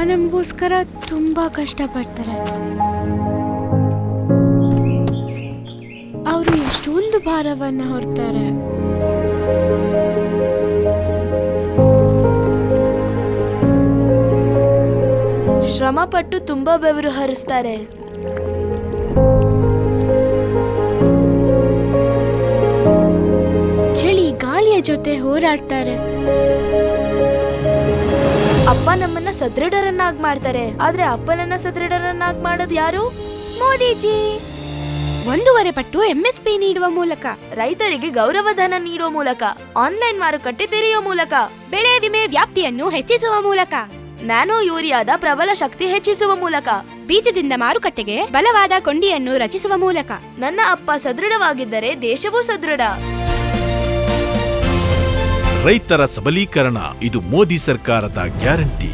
ನಮಗೋಸ್ಕರ ತುಂಬಾ ಕಷ್ಟಪಡ್ತಾರೆ. ಅವರು ಎಷ್ಟೊಂದು ಭಾರವನ್ನ ಹೊರ್ತಾರೆ. ಶ್ರಮ ಪಟ್ಟು ತುಂಬಾ ಬೆವರು ಹರಿಸ್ತಾರೆ. ಚಳಿ ಗಾಳಿಯ ಜೊತೆ ಹೋರಾಡ್ತಾರೆ. ಅಪ್ಪ ನಮ್ಮನ್ನ ಸದೃಢರನ್ನಾಗಿ ಮಾಡ್ತಾರೆ. ಆದ್ರೆ ಅಪ್ಪನನ್ನ ಸದೃಢರನ್ನಾಗಿ ಮಾಡೋದು ಯಾರು? ಮೋದಿಜಿ. 1.5 ಪಟ್ಟು MSP ನೀಡುವ ಮೂಲಕ, ರೈತರಿಗೆ ಗೌರವಧನ ನೀಡುವ ಮೂಲಕ, ಆನ್ಲೈನ್ ಮಾರುಕಟ್ಟೆ ತೆರೆಯುವ ಮೂಲಕ, ಬೆಳೆ ವಿಮೆ ವ್ಯಾಪ್ತಿಯನ್ನು ಹೆಚ್ಚಿಸುವ ಮೂಲಕ, ನ್ಯಾನೋ ಯೂರಿಯಾದ ಪ್ರಬಲ ಶಕ್ತಿ ಹೆಚ್ಚಿಸುವ ಮೂಲಕ, ಬೀಜದಿಂದ ಮಾರುಕಟ್ಟೆಗೆ ಬಲವಾದ ಕೊಂಡಿಯನ್ನು ರಚಿಸುವ ಮೂಲಕ. ನನ್ನ ಅಪ್ಪ ಸದೃಢವಾಗಿದ್ದರೆ ದೇಶವೂ ಸದೃಢ. ರೈತರ ಸಬಲೀಕರಣ ಇದು ಮೋದಿ ಸರ್ಕಾರದ ಗ್ಯಾರಂಟಿ.